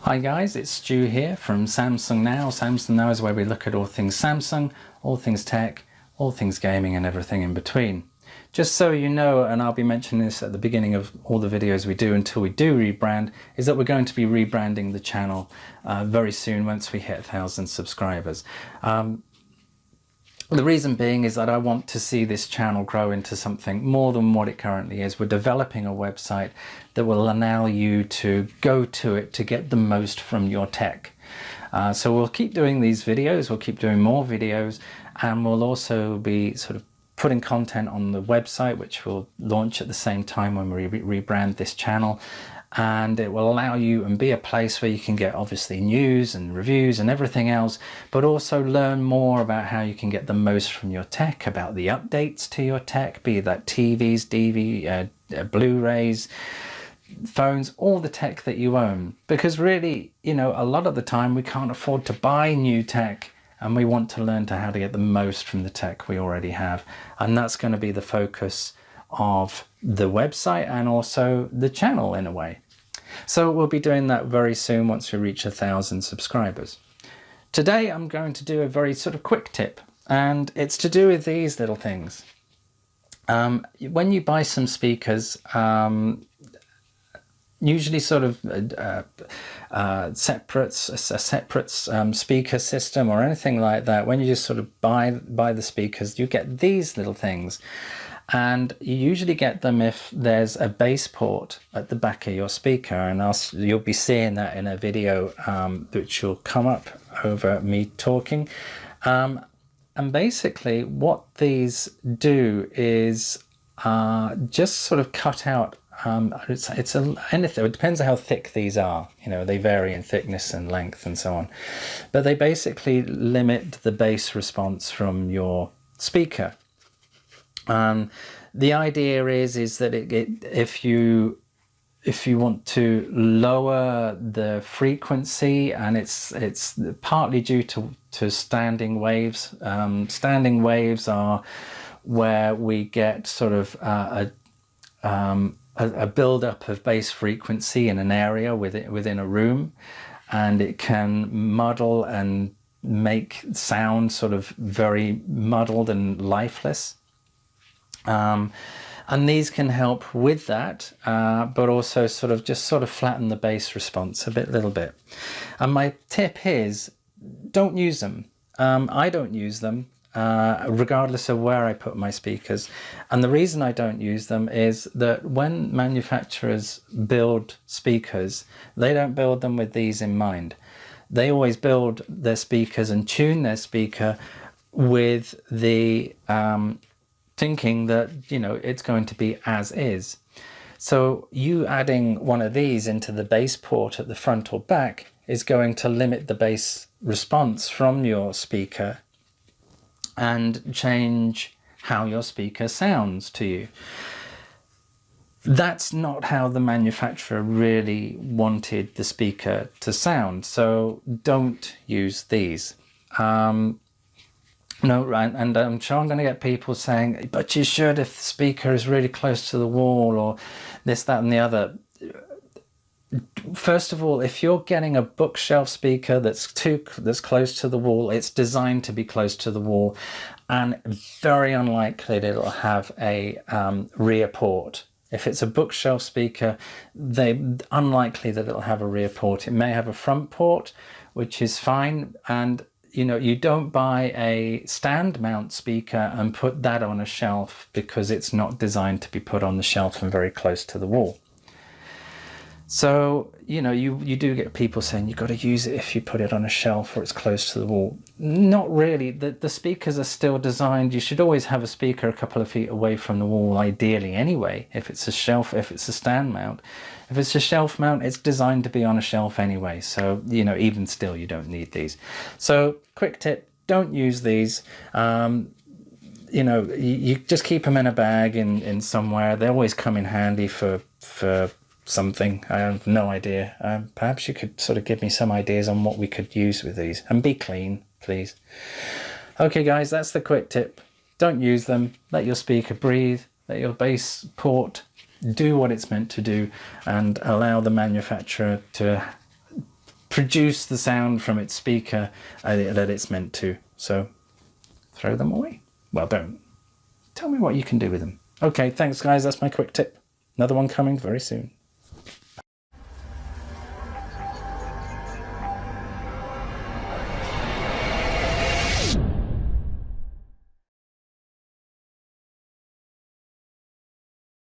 Hi guys, it's Stu here from Samsung Now. Samsung Now is where we look at all things Samsung, all things tech, all things gaming and everything in between. Just so you know, and I'll be mentioning this at the beginning of all the videos we do until we do rebrand, is that we're going to be rebranding the channel very soon once we hit 1,000 subscribers. The reason being is that I want to see this channel grow into something more than what it currently is. We're developing a website that will allow you to go to it to get the most from your tech. So we'll keep doing these videos, we'll keep doing more videos, and we'll also be sort of putting content on the website, which will launch at the same time when we rebrand this channel. And it will allow you and be a place where you can get obviously news and reviews and everything else, but also learn more about how you can get the most from your tech, about the updates to your tech, be that TVs, Blu-rays, phones, all the tech that you own. Because really, you know, a lot of the time we can't afford to buy new tech, and we want to learn how to get the most from the tech we already have. And that's going to be the focus of the website and also the channel in a way. So we'll be doing that very soon once we reach 1,000 subscribers. Today I'm going to do a very sort of quick tip, and it's to do with these little things. When you buy some speakers, usually sort of a separate speaker system or anything like that, when you just sort of buy the speakers, you get these little things. And you usually get them if there's a bass port at the back of your speaker, and you'll be seeing that in a video which will come up over me talking. And basically what these do is just sort of cut out, anything, it depends on how thick these are, you know, they vary in thickness and length and so on. But they basically limit the bass response from your speaker. The idea is that if you want to lower the frequency, and it's partly due to standing waves. Standing waves are where we get sort of a build-up of bass frequency in an area within a room, and it can muddle and make sound sort of very muddled and lifeless. And these can help with that, but also sort of flatten the bass response a little bit. And my tip is, don't use them. I don't use them, regardless of where I put my speakers. And the reason I don't use them is that when manufacturers build speakers, they don't build them with these in mind. They always build their speakers and tune their speaker with the thinking that, you know, it's going to be as is. So you adding one of these into the bass port at the front or back is going to limit the bass response from your speaker and change how your speaker sounds to you. That's not how the manufacturer really wanted the speaker to sound, so don't use these. No, right, and I'm sure I'm going to get people saying, but you should if the speaker is really close to the wall, or this, that and the other. First of all, if you're getting a bookshelf speaker that's close to the wall, it's designed to be close to the wall, and very unlikely that it'll have a rear port. If it's a bookshelf speaker, unlikely that it'll have a rear port. It may have a front port, which is fine, and you know, you don't buy a stand mount speaker and put that on a shelf, because it's not designed to be put on the shelf and very close to the wall. So, you know, you do get people saying you've got to use it if you put it on a shelf or it's close to the wall. Not really. The speakers are still designed. You should always have a speaker a couple of feet away from the wall, ideally anyway, if it's a shelf, if it's a stand mount. If it's a shelf mount, it's designed to be on a shelf anyway. So, you know, even still, you don't need these. So, quick tip, don't use these. You know, you just keep them in a bag in somewhere. They always come in handy for something. I have no idea. Perhaps you could sort of give me some ideas on what we could use with these. And be clean, please. Okay, guys, that's the quick tip. Don't use them. Let your speaker breathe. Let your bass port do what it's meant to do, and allow the manufacturer to produce the sound from its speaker that it's meant to. So throw them away. Well, don't. Tell me what you can do with them. Okay, thanks guys, that's my quick tip. Another one coming very soon.